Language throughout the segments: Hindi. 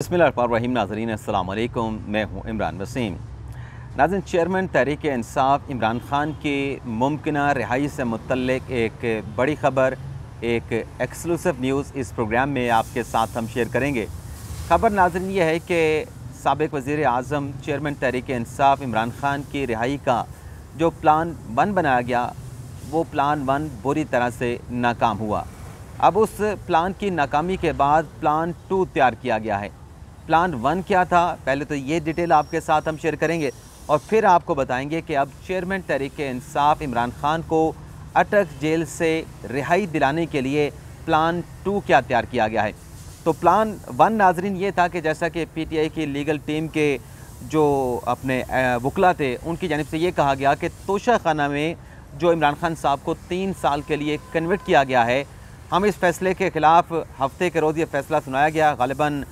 बिस्मिल्लाहिर्रहमानिर्रहीम। नाज़रीन अस्सलाम वालेकुम, मैं हूँ इमरान वसीम। नाज़रीन, चेयरमैन तहरीक इंसाफ इमरान खान की मुमकिना रिहाई से मुतल्लिक एक बड़ी ख़बर, एक एक्सक्लूसिव न्यूज़ इस प्रोग्राम में आपके साथ हम शेयर करेंगे। ख़बर नाज़रीन ये है कि साबिक़ वज़ीर आज़म चेयरमैन तहरीक इंसाफ इमरान खान की रिहाई का जो प्लान 1 बनाया गया, वो प्लान 1 बुरी तरह से नाकाम हुआ। अब उस प्लान की नाकामी के बाद प्लान 2 तैयार किया गया है। प्लान 1 क्या था, पहले तो ये डिटेल आपके साथ हम शेयर करेंगे और फिर आपको बताएंगे कि अब चेयरमैन तहरीक इंसाफ इमरान खान को अटक जेल से रिहाई दिलाने के लिए प्लान 2 क्या तैयार किया गया है। तो प्लान 1 नाजरीन ये था कि जैसा कि पीटीआई की लीगल टीम के जो अपने वकला थे, उनकी जानिब से ये कहा गया कि तोशा खाना में जो इमरान खान साहब को 3 साल के लिए कन्वर्ट किया गया है, हम इस फैसले के ख़िलाफ़ हफ्ते के रोज़ ये फ़ैसला सुनाया गया। ग़ालिबन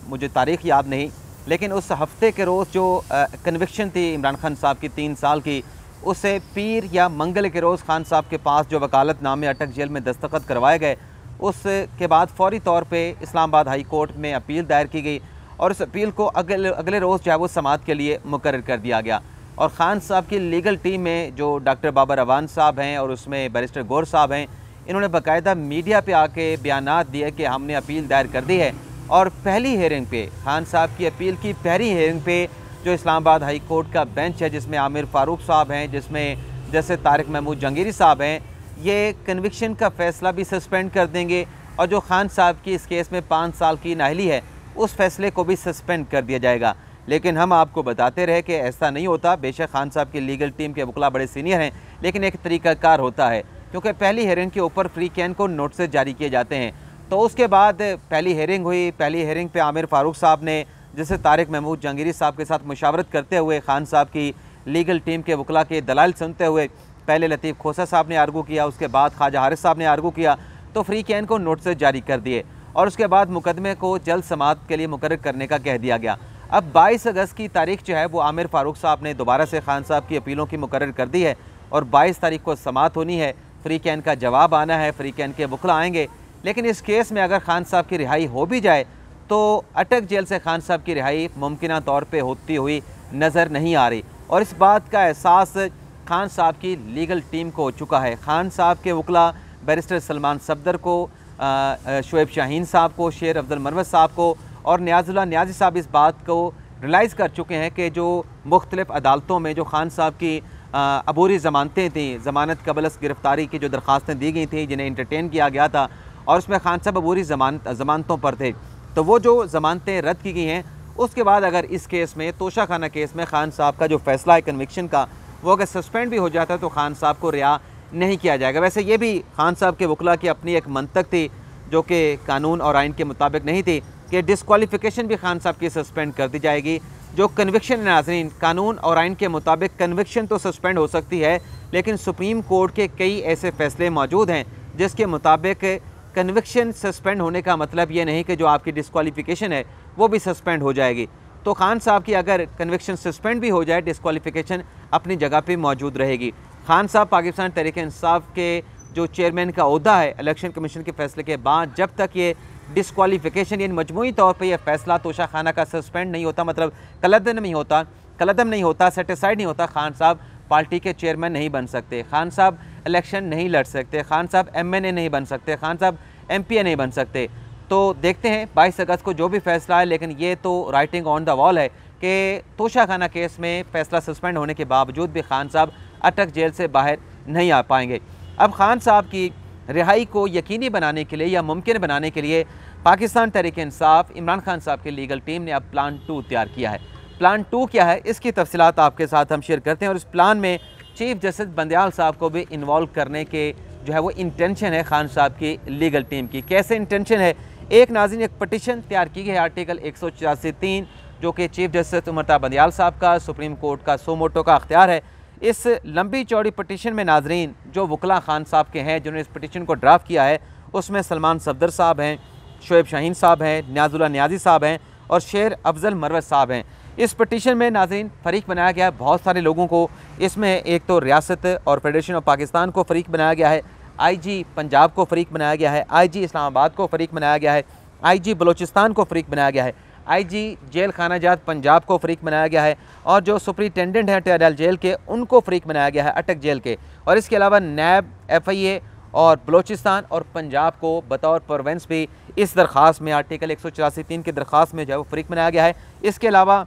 मुझे तारीख़ याद नहीं, लेकिन उस हफ्ते के रोज़ जो कन्विक्शन थी इमरान खान साहब की 3 साल की, उससे पीर या मंगल के रोज़ खान साहब के पास जो वकालतनामे अटक जेल में दस्तखत करवाए गए, उसके बाद फ़ौरी तौर पे इस्लामाबाद हाई कोर्ट में अपील दायर की गई और उस अपील को अगले रोज़ जो है वो समाअत के लिए मुकर्रर कर दिया गया। और ख़ान साहब की लीगल टीम में जो डॉक्टर बाबर अवान साहब हैं और उसमें बैरिस्टर गौर साहब हैं, इन्होंने बाकायदा मीडिया पे आके बयानात दिए कि हमने अपील दायर कर दी है। और पहली हेयरिंग पे, खान साहब की अपील की पहली हेयरिंग पे जो इस्लामाबाद हाई कोर्ट का बेंच है, जिसमें आमिर फ़ारूक साहब हैं, जिसमें जैसे तारिक महमूद जहांगीरी साहब हैं, ये कन्विक्शन का फ़ैसला भी सस्पेंड कर देंगे और जो खान साहब की इस केस में 5 साल की नाअहली है, उस फैसले को भी सस्पेंड कर दिया जाएगा। लेकिन हम आपको बताते रहे कि ऐसा नहीं होता। बेशक खान साहब की लीगल टीम के वकला बड़े सीनियर हैं, लेकिन एक तरीक़ाकार होता है, क्योंकि पहली हेयरिंग के ऊपर फ्री कैन को नोटिस जारी किए जाते हैं। तो उसके बाद पहली हेयरिंग हुई। पहली हेयरिंग पे आमिर फ़ारूक साहब ने जैसे तारिक महमूद जहांगीरी साहब के साथ मुशावरत करते हुए खान साहब की लीगल टीम के वकला के दलाइल सुनते हुए पहले लतीफ़ खोसा साहब ने आर्गू किया, उसके बाद ख्वाजा हारिस साहब ने आर्गू किया, तो फ्री कैन को नोटिस जारी कर दिए और उसके बाद मुकदमे को जल्द समाअत के लिए मुकर्रर करने का कह दिया गया। अब 22 अगस्त की तारीख जो है वो आमिर फ़ारूक साहब ने दोबारा से खान साहब की अपीलों की मुकर्रर कर दी है और 22 तारीख को समाअत होनी है। फ्री कैन का जवाब आना है, फ्री कैन के वकला आएंगे। लेकिन इस केस में अगर खान साहब की रिहाई हो भी जाए तो अटक जेल से खान साहब की रिहाई मुमकिना तौर पे होती हुई नज़र नहीं आ रही और इस बात का एहसास खान साहब की लीगल टीम को हो चुका है। खान साहब के वकला बैरिस्टर सलमान सफदर को, शुएब शाहीन साहब को, शेर अफजल मरवत साहब को और नियाज़ुल्लाह नियाज़ी साहब इस बात को रियलाइज़ कर चुके हैं कि जो मुख्तलिफ़ अदालतों में जो खान साहब की अबूरी ज़मानतें थीं, ज़मानत कबलस गिरफ़्तारी की जो दरख्वास्तें दी गई थी, जिन्हें इंटरटेन किया गया था और उसमें खान साहब अबूरी ज़मानतों पर थे, तो वो जो ज़मानतें रद्द की गई हैं, उसके बाद अगर इस केस में, तोशा खाना केस में खान साहब का जो फ़ैसला है कन्विक्शन का, वो अगर सस्पेंड भी हो जाता है तो खान साहब को रिहा नहीं किया जाएगा। वैसे ये भी खान साहब के वकला की अपनी एक मंतक थी जो कि कानून और आइन के मुताबिक नहीं थी कि डिस्क्वालिफिकेशन भी खान साहब की सस्पेंड कर दी जाएगी। जो कन्विक्शन है नाज़रीन, कानून और आइन के मुताबिक कन्विक्शन तो सस्पेंड हो सकती है, लेकिन सुप्रीम कोर्ट के कई ऐसे फ़ैसले मौजूद हैं जिसके मुताबिक कन्विक्शन सस्पेंड होने का मतलब ये नहीं कि जो आपकी डिस्क्वालिफिकेशन है वो भी सस्पेंड हो जाएगी। तो खान साहब की अगर कन्विक्शन सस्पेंड भी हो जाए, डिस्क्वालिफिकेशन अपनी जगह पे मौजूद रहेगी। खान साहब पाकिस्तान तहरीक इंसाफ के जो चेयरमैन का ओहदा है, इलेक्शन कमीशन के फैसले के बाद जब तक ये डिस्क्वालिफिकेशन यानी मजमूई तौर पर यह फैसला तोशा खाना का सस्पेंड नहीं होता, मतलब कलअदम नहीं होता, सेटिस्फाइड नहीं होता, खान साहब पार्टी के चेयरमैन नहीं बन सकते, खान साहब इलेक्शन नहीं लड़ सकते, खान साहब MNA नहीं बन सकते, खान साहब MPA नहीं बन सकते। तो देखते हैं 22 अगस्त को जो भी फैसला है, लेकिन ये तो राइटिंग ऑन द वॉल है कि तोशा खाना केस में फैसला सस्पेंड होने के बावजूद भी खान साहब अटक जेल से बाहर नहीं आ पाएंगे। अब खान साहब की रिहाई को यकीनी बनाने के लिए या मुमकिन बनाने के लिए पाकिस्तान तहरीक इंसाफ इमरान खान साहब की लीगल टीम ने अब प्लान 2 तैयार किया है। प्लान 2 क्या है, इसकी तफसीलात आपके साथ हम शेयर करते हैं और इस प्लान में चीफ जस्टिस बंदयाल साहब को भी इन्वॉल्व करने के जो है वो इंटेंशन है खान साहब की लीगल टीम की। कैसे इंटेंशन है, एक नाज़रीन एक पटिशन तैयार की गई है आर्टिकल 184(3) जो कि चीफ जस्टिस उमर बंदयाल साहब का सुप्रीम कोर्ट का सो मोटो का अख्तियार है। इस लंबी चौड़ी पटिशन में नाज़रीन जो वकला खान साहब के हैं जिन्होंने इस पटिशन को ड्राफ्ट किया है, उसमें सलमान सफदर साहब हैं, शुएब शाहीन साहब हैं, नियाज़ुल्लाह नियाज़ी साहब हैं और शेर अफजल मरवत साहब हैं। इस पटिशन में नाज़रीन फ़रीक बनाया गया है बहुत सारे लोगों को। इसमें एक तो रियासत और फेडरेशन ऑफ पाकिस्तान को फ़रीक बनाया गया है, IG पंजाब को फ़रीक बनाया गया है, IG इस्लामाबाद को फ़रीक बनाया गया है, IG बलोचिस्तान को फ़रीक बनाया गया है, IG जेल खाना जात पंजाब को फ़रीक बनाया गया है, और जो सुपरिटेंडेंट हैं टेरल जेल के उनको फ़रीक बनाया गया है अटक जेल के। और इसके अलावा नैब, FIA और बलोचिस्तान और पंजाब को बतौर प्रोविंस भी इस दरख्वास्त में आर्टिकल 184(3) की दरख्वास्त में जो है वो फ़रीक बनाया गया है। इसके अलावा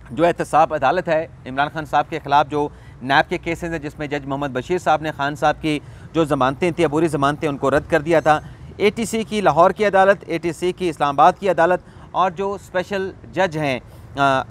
जो एहतसाब अदालत है इमरान खान साहब के ख़िलाफ़ जो नैब के केसेस हैं, जिसमें जज मोहम्मद बशीर साहब ने खान साहब की जो ज़मानतें थी, अबूरी ज़मानतें, उनको रद्द कर दिया था। ATC की लाहौर की अदालत, ATC की इस्लामाबाद की अदालत और जो स्पेशल जज हैं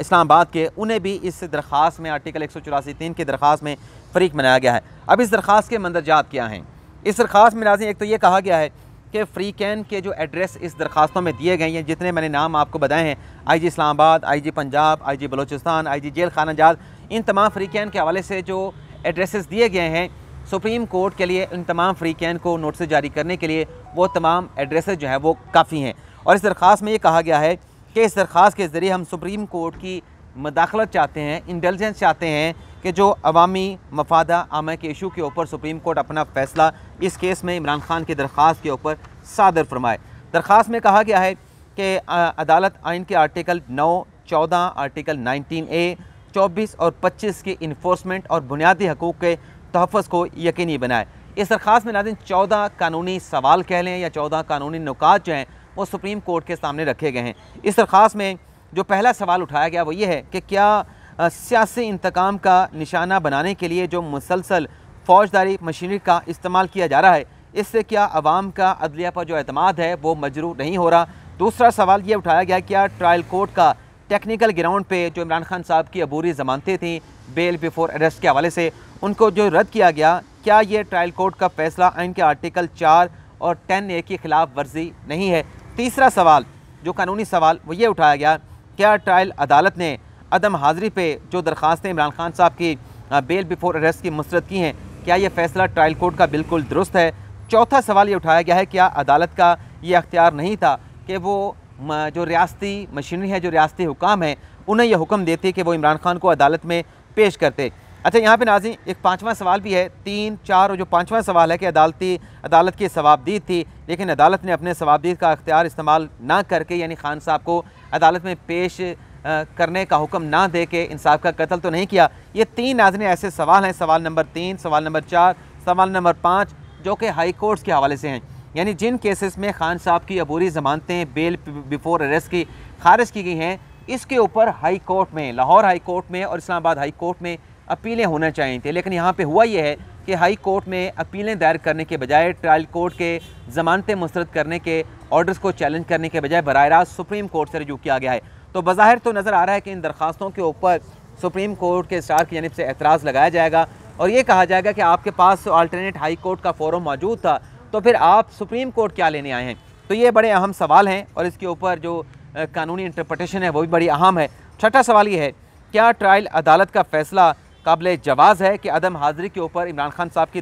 इस्लामाबाद के, उन्हें भी इस दरख्वास्त में आर्टिकल 184(3) की दरख्वास्त में फ़रीक बनाया गया है। अब इस दरख्वास्त के मंदरजात क्या हैं? इस दरख्वास्त में नाज़रीन एक तो ये कहा गया है कि फ़रीक़ैन के जो एड्रेस इस दरख्वास्तों में दिए गए हैं, जितने मैंने नाम आपको बताए हैं, IG Islamabad, IG Punjab, IG Balochistan, IG jail खाना जात, इन तमाम फ़रीक़ैन के हवाले से जो एड्रेसेस दिए गए हैं सुप्रीम कोर्ट के लिए, इन तमाम फ़रीक़ैन को नोटिस जारी करने के लिए वो तमाम एड्रेसेस जो हैं वो काफ़ी हैं। और इस दरख्वास्त में ये कहा गया है कि इस दरख्वास्त के ज़रिए हम सुप्रीम कोर्ट की मदाखलत चाहते हैं, इंटेलिजेंस चाहते हैं कि जो अवामी मफादा आमा के इशू के ऊपर सुप्रीम कोर्ट अपना फ़ैसला इस केस में इमरान खान की दरख्वास्त के ऊपर सादर फरमाए। दरख्वास्त में कहा गया है कि अदालत आइन के आर्टिकल 9, 14, आर्टिकल 19A, 24 और 25 की इन्फोर्समेंट और बुनियादी हकूक़ के तहफ़्फ़ुज़ को यकीनी बनाए। इस दरख्वास्त में नाज़रीन 14 कानूनी सवाल कह लें या 14 कानूनी नुकात जो हैं वो सुप्रीम कोर्ट के सामने रखे गए हैं। इस दरख्वास्त में जो पहला सवाल उठाया गया वो ये है कि क्या सियासी इंतकाम का निशाना बनाने के लिए जो मुसलसल फ़ौजदारी मशीनरी का इस्तेमाल किया जा रहा है, इससे क्या अवाम का अदलिया पर जो एतमाद है वो मजरूह नहीं हो रहा। दूसरा सवाल ये उठाया गया, क्या ट्रायल कोर्ट का टेक्निकल ग्राउंड पे जो इमरान खान साहब की अबूरी ज़मानतें थीं बेल बिफोर अरेस्ट के हवाले से, उनको जो रद्द किया गया, क्या ये ट्रायल कोर्ट का फ़ैसला इनके आर्टिकल 4 और 10A की ख़िलाफ़ वर्जी नहीं है। तीसरा सवाल जो कानूनी सवाल वो ये उठाया गया, क्या ट्रायल अदालत ने अदम हाज़िरी पे जो दरख्वास्तें इमरान खान साहब की बेल बिफोर अरेस्ट की मुस्तरद की हैं, क्या ये फ़ैसला ट्रायल कोर्ट का बिल्कुल दुरुस्त है। चौथा सवाल ये उठाया गया है, क्या अदालत का ये अख्तियार नहीं था कि वो जो रियासती मशीनरी है, जो रियासती हुकाम है, उन्हें यह हुक्म देती कि वो इमरान खान को अदालत में पेश करते। अच्छा, यहाँ पे नाज़रीन एक पाँचवा सवाल भी है, 3, 4 और जो पाँचवा सवाल है कि अदालत की सवाबदीद थी, लेकिन अदालत ने अपने सवाबदीद का अख्तियार इस्तेमाल ना करके, यानी खान साहब को अदालत में पेश करने का हुक्म ना दे के इंसाफ का कत्ल तो नहीं किया। ये 3 नाज़रीन ऐसे सवाल हैं, सवाल नंबर 3, सवाल नंबर 4, सवाल नंबर 5, जो कि हाई कोर्ट्स के हवाले से हैं। यानी जिन केसेस में खान साहब की अबूरी ज़मानतें बेल बिफोर अरेस्ट की खारिज की गई हैं, इसके ऊपर हाई कोर्ट में, लाहौर हाई कोर्ट में और इस्लामाबाद हाई कोर्ट में अपीलें होना चाहिए थी। लेकिन यहाँ पे हुआ ये है कि हाई कोर्ट में अपीलें दायर करने के बजाय, ट्रायल कोर्ट के ज़मानतें मुस्तरद करने के ऑर्डर्स को चैलेंज करने के बजाय बराह रास्त सुप्रीम कोर्ट से रजू किया गया है। तो बज़ाहिर तो नज़र आ रहा है कि इन दरख्वास्तों के ऊपर सुप्रीम कोर्ट के स्टार की जानिब से एतराज़ लगाया जाएगा और ये कहा जाएगा कि आपके पास अल्टरनेट हाई कोर्ट का फोरम मौजूद था, तो फिर आप सुप्रीम कोर्ट क्या लेने आए हैं। तो ये बड़े अहम सवाल हैं और इसके ऊपर जो कानूनी इंटरप्रटेशन है वो भी बड़ी अहम है। छठा सवाल ये है, क्या ट्रायल अदालत का फ़ैसला काबिल जवाज़ है कि अदम हाज़िरी के ऊपर इमरान खान साहब की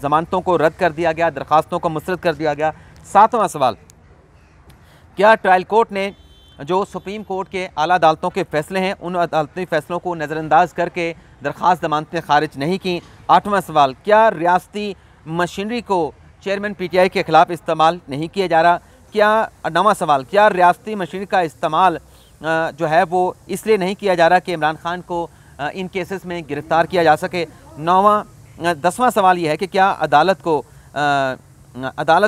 ज़मानतों को रद्द कर दिया गया, दरख्वास्तों को मुस्तरद कर दिया गया। सातवां सवाल, क्या ट्रायल कोर्ट ने जो सुप्रीम कोर्ट के आला अदालतों के फ़ैसले हैं, उन अदालती फ़ैसलों को नज़रअंदाज करके दरख्वास्त ज़मानतें खारिज नहीं की। आठवां सवाल, क्या रियासती मशीनरी को चेयरमैन PTI के ख़िलाफ़ इस्तेमाल नहीं किया जा रहा। क्या नवां सवाल, क्या रियासती मशीनरी का इस्तेमाल जो है वो इसलिए नहीं किया जा रहा कि इमरान खान को इन केसेस में गिरफ़्तार किया जा सके। 10वां सवाल ये है कि क्या अदालत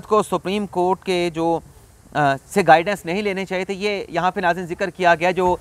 को सुप्रीम कोर्ट के जो से गाइडेंस नहीं लेने चाहिए थे। ये यहाँ पे नाज़रीन जिक्र किया गया जो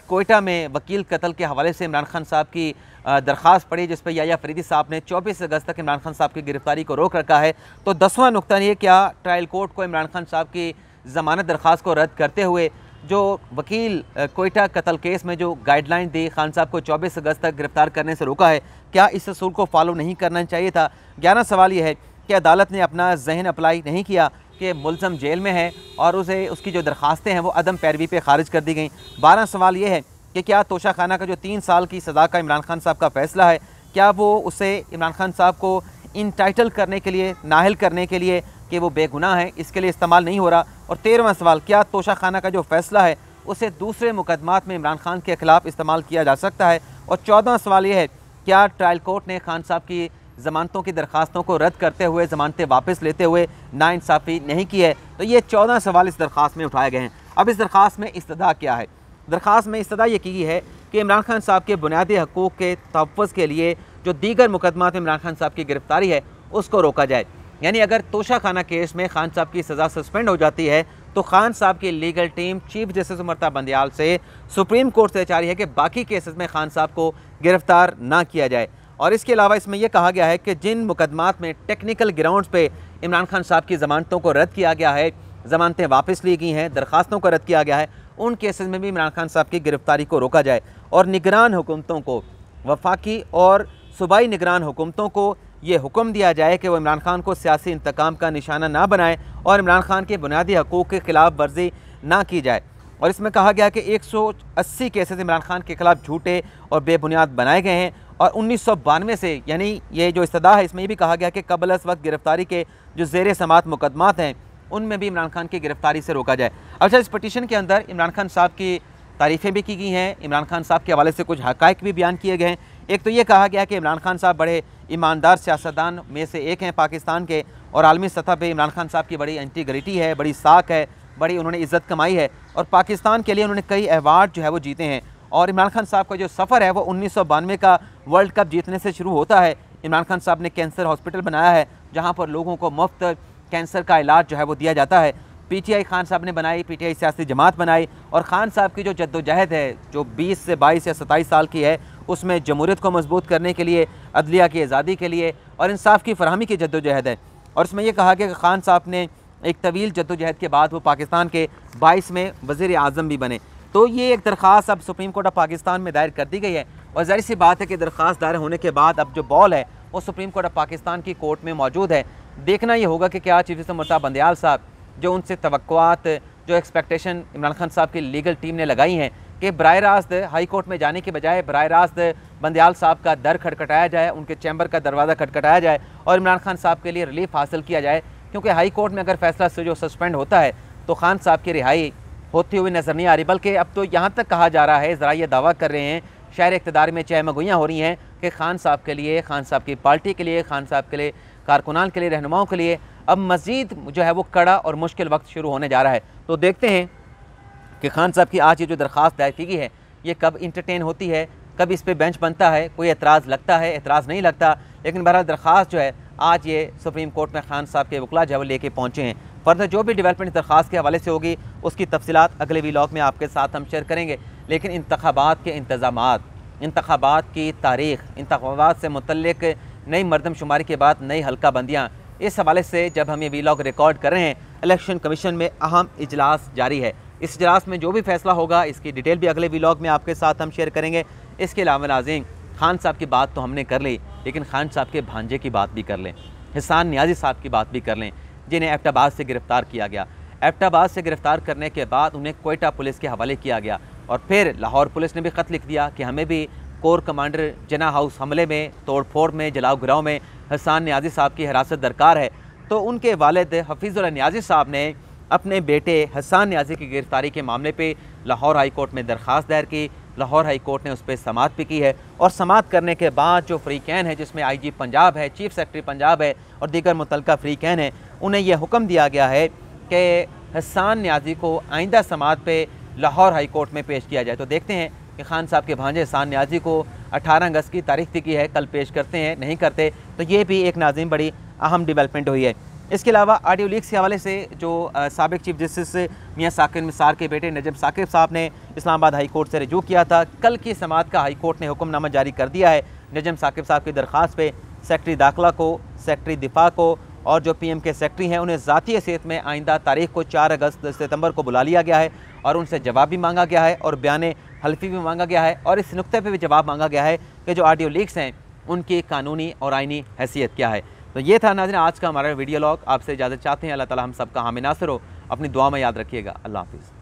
कोयटा में वकील कत्ल के हवाले से इमरान खान साहब की दरख्वास्त पड़ी, जिस पर याया फरीदी साहब ने 24 अगस्त तक इमरान खान साहब की गिरफ्तारी को रोक रखा है। तो 10वां नुक्ता ये, क्या ट्रायल कोर्ट को इमरान खान साहब की ज़मानत दरख्वास्त को रद्द करते हुए जो वकील कोयटा कत्ल केस में जो गाइडलाइन दी, खान साहब को 24 अगस्त तक गिरफ्तार करने से रोका है, क्या इस असूल को फॉलो नहीं करना चाहिए था। 11 सवाल ये है कि अदालत ने अपना जहन अप्लाई नहीं किया कि मुलज़म जेल में है और उसे उसकी जो दरख्वास्तें हैं वो अदम पैरवी पे खारिज कर दी गई। 12 सवाल ये है कि क्या तोशा खाना का जो 3 साल की सज़ा का इमरान खान साहब का फ़ैसला है, क्या वो उसे इमरान खान साहब को इंटाइटल करने के लिए, नाहिल करने के लिए कि वो बेगुनाह है, इसके लिए इस्तेमाल नहीं हो रहा। और 13वां सवाल, क्या तोशा खाना का जो फ़ैसला है उसे दूसरे मुकदमात में इमरान खान के ख़िलाफ़ इस्तेमाल किया जा सकता है। और 14वां सवाल ये है, क्या ट्रायल कोर्ट ने खान साहब की ज़मानतों की दरख्वास्तों को रद्द करते हुए ज़मानतें वापस लेते हुए नाइंसाफ़ी नहीं की है। तो ये 14 सवाल इस दरख्वास्त में उठाए गए हैं। अब इस दरख्वास्त में इस्तदा क्या है? दरख्वास्त में इस्तदा ये की है कि इमरान खान साहब के बुनियादी हकूक़ के तहफ़्फ़ुज़ के लिए जो दीगर मुकदमात में इमरान खान साहब की गिरफ्तारी है उसको रोका जाए। यानी अगर तोशा खाना केस में खान साहब की सज़ा सस्पेंड हो जाती है तो खान साहब की legal team chief justice Umar Bandial से सुप्रीम कोर्ट से चाह रही है कि बाकी केसेस में खान साहब को गिरफ्तार ना किया जाए। और इसके अलावा इसमें यह कहा गया है कि जिन मुकदमात में टेक्निकल ग्राउंड्स पे इमरान खान साहब की ज़मानतों को रद्द किया गया है, ज़मानतें वापस ली गई हैं, दरख्वास्तों को रद्द किया गया है, उन केसेस में भी इमरान खान साहब की गिरफ्तारी को रोका जाए और निगरान हुकूमतों को, वफाकी और सूबाई निगरान हुकूमतों को ये हुक्म दिया जाए कि वो इमरान खान को सियासी इंतकाम का निशाना ना बनाए और इमरान खान के बुनियादी हकूक़ के ख़िलाफ़ वर्जी ना की जाए। और इसमें कहा गया कि 180 केसेस इमरान खान के ख़िलाफ़ झूठे और बेबुनियाद बनाए गए हैं और 1992 से, यानी ये जो इस्तदा है इसमें ये भी कहा गया कि कबल अस वक्त गिरफ्तारी के जो ज़ेर समात मुकदमात हैं उनमें भी इमरान खान की गिरफ्तारी से रोका जाए। अच्छा, इस पटिशन के अंदर इमरान खान साहब की तारीफ़ें भी की गई हैं, इमरान खान साहब के हवाले से कुछ हक़ाइक़ भी बयान किए गए हैं। एक तो ये कहा गया कि इमरान खान साहब बड़े ईमानदार सियासतदान में से एक हैं पाकिस्तान के, और आलमी सतह पे इमरान खान साहब की बड़ी इंटीग्रिटी है, बड़ी साख है, बड़ी उन्होंने इज़्ज़त कमाई है और पाकिस्तान के लिए उन्होंने कई अवार्ड जो है वो जीते हैं। और इमरान खान साहब का जो सफ़र है वो 1992 का वर्ल्ड कप जीतने से शुरू होता है। इमरान खान साहब ने कैंसर हॉस्पिटल बनाया है जहाँ पर लोगों को मुफ्त कैंसर का इलाज जो है वो दिया जाता है। PTI खान साहब ने बनाई, PTI सियासी जमात बनाई और खान साहब की जो जद्दोजहद है जो 20 से 22 या 27 साल की है उसमें जमहूरियत को मजबूत करने के लिए, अदलिया की आज़ादी के लिए और इंसाफ की फरहमी की जद्दोजहद है। और इसमें यह कहा गया कि खान साहब ने एक तवील जद्दोजहद के बाद वो पाकिस्तान के 22वें वज़ीर आज़म भी बने। तो ये एक दरख्वास्त अब सुप्रीम कोर्ट ऑफ पाकिस्तान में दायर कर दी गई है और ज़ाहिर सी बात है कि दरख्वास्त दायर होने के बाद अब जो बॉल है वो सुप्रीम कोर्ट ऑफ पाकिस्तान की कोर्ट में मौजूद है। देखना ये होगा कि क्या चीफ जस्टिस उमर बंदियाल साहब जो उनसे तवक्कुआत, जो एक्सपेक्टेशन इमरान खान साहब की लीगल टीम ने लगाई हैं कि बराह रास्त हाई कोर्ट में जाने के बजाय बराह रास्त बंदियाल साहब का दर खटखटाया जाए, उनके चैम्बर का दरवाज़ा खटखटाया जाए और इमरान खान साहब के लिए रिलीफ हासिल किया जाए। क्योंकि हाई कोर्ट में अगर फैसला से जो सस्पेंड होता है तो खान साहब की रिहाई होती हुई नज़र नहीं आ रही, बल्कि अब तो यहाँ तक कहा जा रहा है, ज़रा ये दावा कर रहे हैं, शहर इक़्तिदार में चहमगोइयाँ हो रही हैं कि खान साहब के लिए, खान साहब की पार्टी के लिए, खान साहब के लिए, कारकुनान के लिए, रहनुमाओं के लिए अब मज़ीद जो है वो कड़ा और मुश्किल वक्त शुरू होने जा रहा है। तो देखते हैं कि खान साहब की आज ये जो दरख्वास्त दायर की गई है ये कब इंटरटेन होती है, कब इस पर बेंच बनता है, कोई एतराज़ लगता है, एतराज़ नहीं लगता। लेकिन बहरहाल दरख्वास्त जो है आज ये सुप्रीम कोर्ट में खान साहब के वकला जो है वो लेके पहुँचे हैं। फर्दर जो भी डेवलपमेंट दरख्वास्त के हवाले से होगी उसकी तफसीलात अगले व्लॉग में आपके साथ हम शेयर करेंगे। लेकिन इंतखाबात के इंतज़ामात, इंतखाबात की तारीख़, इंतखाबात से मुतल्लिक नई मरदमशुमारी के बाद नई हल्का बंदियाँ, इस हवाले से जब हम ये व्लॉग रिकॉर्ड कर रहे हैं इलेक्शन कमीशन में अहम इजलास जारी है। इस इजलास में जो भी फैसला होगा इसकी डिटेल भी अगले व्लॉग में आपके साथ हम शेयर करेंगे। इसके अलावा नाज़रीन, खान साहब की बात तो हमने कर ली, लेकिन खान साहब के भांजे की बात भी कर लें, हिसान नियाज़ी साहब की बात भी कर लें, जिन्हें एबटाबाद से गिरफ़्तार किया गया। एबटाबाद से गिरफ़्तार करने के बाद उन्हें कोयटा पुलिस के हवाले किया गया और फिर लाहौर पुलिस ने भी ख़त लिख दिया कि हमें भी कोर कमांडर जिन्ना हाउस हमले में, तोड़फोड़ में, जलाओ गिराव में हिसान नियाज़ी साहब की हिरासत दरकार है। तो उनके वालिद हफीज़ुल्लाह नियाज़ी साहब ने अपने बेटे हिसान नियाज़ी की गिरफ़्तारी के मामले पे लाहौर हाई कोर्ट में दरख्वास्त दायर की। लाहौर हाई कोर्ट ने उस पर समाअत भी की है और समाअत करने के बाद जो फ़रीक़ैन है, जिसमें IG पंजाब है, चीफ सेक्रेटरी पंजाब है और दीगर मुतल्लिक़ा फ़रीक़ैन हैं, उन्हें यह हुक्म दिया गया है कि हिसान नियाज़ी को आइंदा समाअत पे लाहौर हाई कोर्ट में पेश किया जाए। तो देखते हैं कि खान साहब के भांजे हिसान नियाज़ी को 18 अगस्त की तारीख दी की है, कल पेश करते हैं, नहीं करते। तो ये भी एक नाज़रीन बड़ी अहम डेवलपमेंट हुई है। इसके अलावा ऑडियो लीक्स के हवाले से जो साबिक चीफ जस्टिस मियां साकिब निसार के बेटे नजम साकिब साहब ने इस्लामाबाद हाई कोर्ट से रजू किया था, कल की समाअत का हाई कोर्ट ने हुक्मनामा जारी कर दिया है। नजम साकिब साहब की दरख्वास्त पे सेक्रेटरी दाखिला को, सेक्रेटरी दिफा को और जो PM के सेक्रेटरी हैं उन्हें ज़ाती हैसियत में आइंदा तारीख को 4 सितंबर को बुला लिया गया है और उनसे जवाब भी मांगा गया है और बयान हल्फी भी मांगा गया है और इस नुक्ते पर भी जवाब मांगा गया है कि जो ऑडियो लीक्स हैं उनकी कानूनी और आइनी हैसियत क्या है। तो ये था नाज़रीन आज का हमारा वीडियो लॉग। आपसे इजाज़त चाहते हैं। अल्लाह ताला हम सबका हामी नासिर हो। अपनी दुआ में याद रखिएगा। अल्लाह हाफ़िज़।